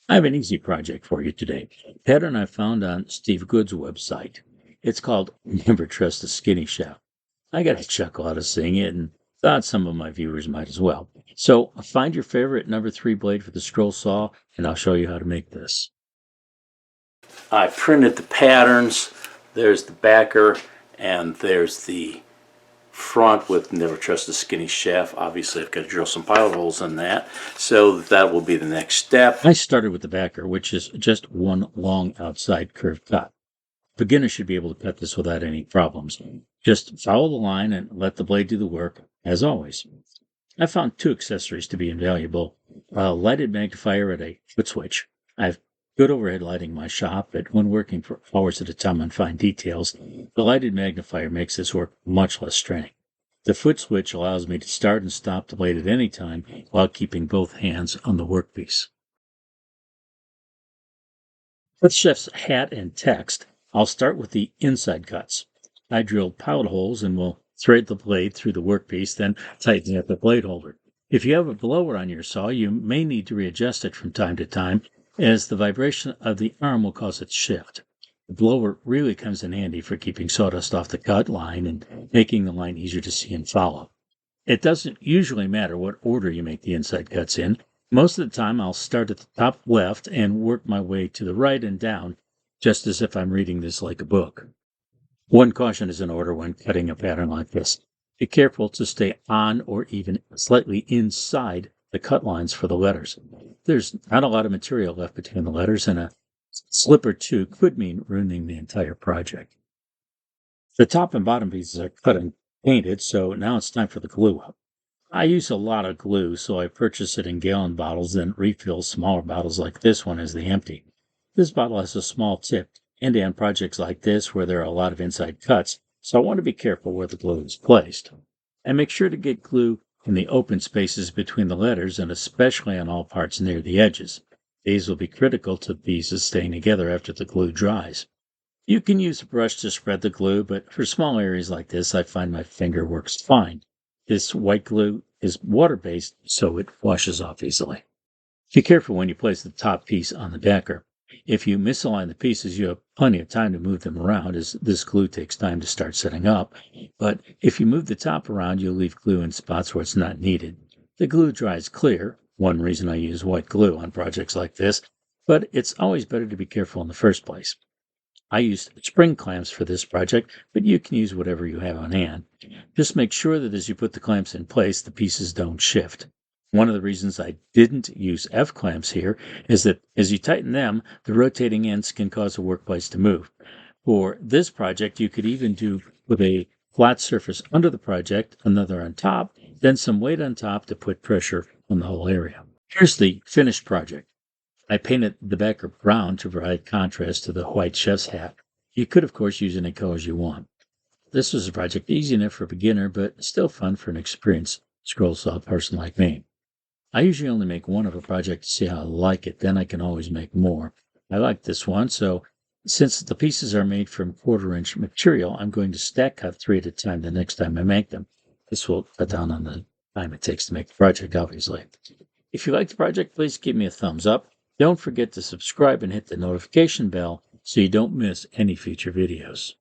I have an easy project for you today. Pattern I found on Steve Good's website. It's called Never Trust a Skinny Chef. I got a chuckle out of seeing it and thought some of my viewers might as well. So find your favorite number 3 blade for the scroll saw and I'll show you how to make this. I printed the patterns. There's the backer and there's the front with Never Trust a Skinny Chef. Obviously, I've got to drill some pilot holes in that, so that will be the next step. I started with the backer, which is just one long outside curved cut. Beginners should be able to cut this without any problems. Just follow the line and let the blade do the work, as always. I found 2 accessories to be invaluable. A lighted magnifier and a foot switch. I've good overhead lighting in my shop, but when working for hours at a time on fine details, the lighted magnifier makes this work much less straining. The foot switch allows me to start and stop the blade at any time while keeping both hands on the workpiece. With Chef's hat and text, I'll start with the inside cuts. I drilled pilot holes and will thread the blade through the workpiece, then tighten up the blade holder. If you have a blower on your saw, you may need to readjust it from time to time, as the vibration of the arm will cause it to shift. The blower really comes in handy for keeping sawdust off the cut line and making the line easier to see and follow. It doesn't usually matter what order you make the inside cuts in. Most of the time, I'll start at the top left and work my way to the right and down, just as if I'm reading this like a book. One caution is in order when cutting a pattern like this. Be careful to stay on or even slightly inside the cut lines for the letters. There's not a lot of material left between the letters, and a slip or two could mean ruining the entire project. The top and bottom pieces are cut and painted, so now it's time for the glue up. I use a lot of glue, so I purchase it in gallon bottles, then refill smaller bottles like this one as they empty. This bottle has a small tip, and on projects like this where there are a lot of inside cuts, so I want to be careful where the glue is placed. And make sure to get glue in the open spaces between the letters and especially on all parts near the edges. These will be critical to the pieces staying together after the glue dries. You can use a brush to spread the glue, but for small areas like this, I find my finger works fine. This white glue is water-based, so it washes off easily. Be careful when you place the top piece on the backer. If you misalign the pieces, you have plenty of time to move them around, as this glue takes time to start setting up. But if you move the top around, you'll leave glue in spots where it's not needed. The glue dries clear, one reason I use white glue on projects like this, but it's always better to be careful in the first place. I used spring clamps for this project, but you can use whatever you have on hand. Just make sure that as you put the clamps in place, the pieces don't shift. One of the reasons I didn't use F-clamps here is that as you tighten them, the rotating ends can cause the workpiece to move. For this project, you could even do with a flat surface under the project, another on top, then some weight on top to put pressure on the whole area. Here's the finished project. I painted the backer brown to provide contrast to the white chef's hat. You could, of course, use any colors you want. This was a project easy enough for a beginner, but still fun for an experienced scroll saw person like me. I usually only make one of a project to see how I like it, then I can always make more. I like this one, so since the pieces are made from 1/4-inch material, I'm going to stack cut 3 at a time the next time I make them. This will cut down on the time it takes to make the project, obviously. If you like the project, please give me a thumbs up. Don't forget to subscribe and hit the notification bell so you don't miss any future videos.